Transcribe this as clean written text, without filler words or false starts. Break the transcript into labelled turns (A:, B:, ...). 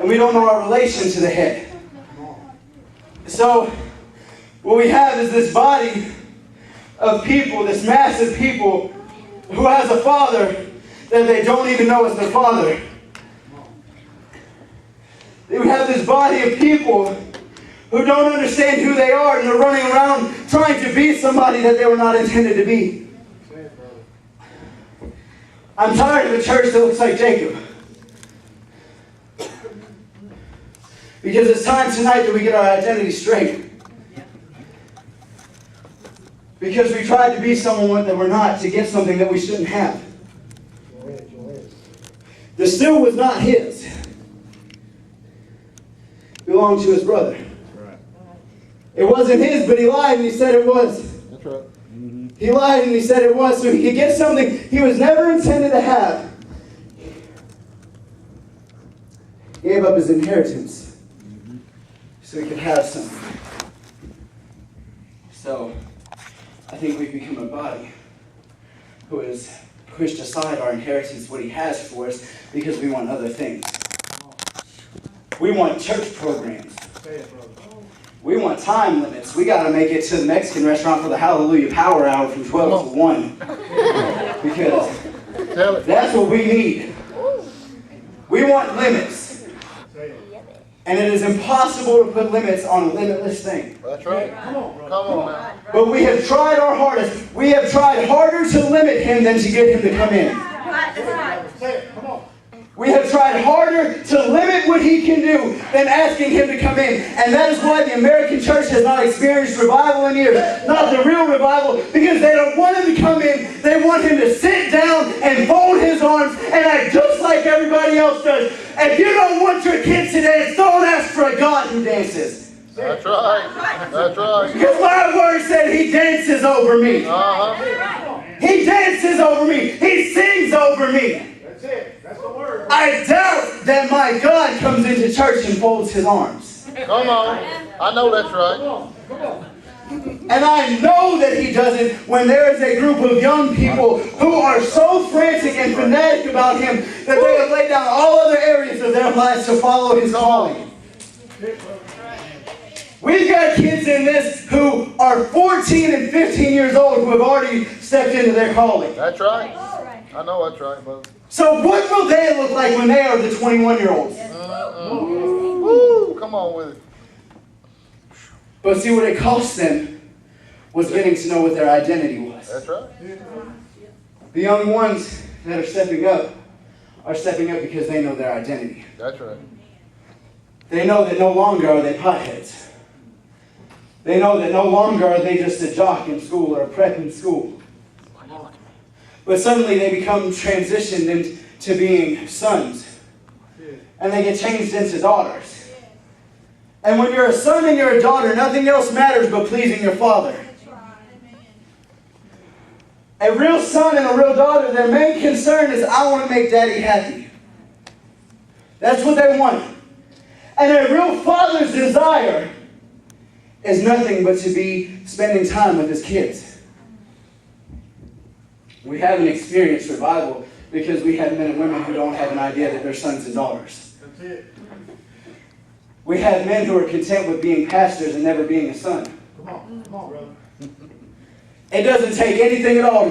A: and we don't know our relation to the head. So what we have is this body of people, this massive people who has a father that they don't even know is their father. We have this body of people who don't understand who they are, and they're running around trying to be somebody that they were not intended to be. I'm tired of a church that looks like Jacob. Because it's time tonight that we get our identity straight. Because we tried to be someone that we're not to get something that we shouldn't have. The steal was not his. It belonged to his brother. It wasn't his, but he lied and he said it was.
B: That's right. Mm-hmm.
A: He lied and he said it was so he could get something he was never intended to have. He gave up his inheritance so he could have something. So, I think we've become a body who has pushed aside our inheritance, what he has for us, because we want other things. We want church programs. We want time limits. We got to make it to the Mexican restaurant for the Hallelujah Power Hour from 12 to 1. Because that's what we need. We want limits. And it is impossible to put limits on a limitless thing.
B: That's right. Come on now.
A: But we have tried our hardest. We have tried harder to limit him than to get him to come in. We have tried harder to limit what he can do than asking him to come in. And that is why the American church has not experienced revival in years. Not the real revival. Because they don't want him to come in. They want him to sit down and fold his arms and act just like everybody else does. If you don't want your kids to dance, don't ask for a God who dances.
B: That's right. That's right.
A: Because my word said he dances over me.
B: Uh-huh.
A: He dances over me. He sings over me.
C: That's it. That's the word.
A: I doubt that my God comes into church and folds his arms.
B: Come on. I know that's right.
C: Come on.
A: And I know that he doesn't when there is a group of young people who are so frantic and fanatic about him that they have laid down all other areas of their lives to follow his calling. We've got kids in this who are 14 and 15 years old who have already stepped into their calling.
B: That's right. I know that's right, brother.
A: So what will they look like when they are the 21-year-olds?
B: Woo! Come on with it.
A: But see, what it cost them was getting to know what their identity was.
B: That's right.
A: The young ones that are stepping up because they know their identity.
B: That's right.
A: They know that no longer are they potheads. They know that no longer are they just a jock in school or a prep in school. But suddenly they become transitioned into being sons. And they get changed into daughters. And when you're a son and you're a daughter, nothing else matters but pleasing your father. A real son and a real daughter, their main concern is, I want to make daddy happy. That's what they want. And a real father's desire is nothing but to be spending time with his kids. We haven't experienced revival because we have men and women who don't have an idea that they're sons and daughters.
C: That's it.
A: We have men who are content with being pastors and never being a son.
C: Come on, brother.
A: It doesn't take anything at all to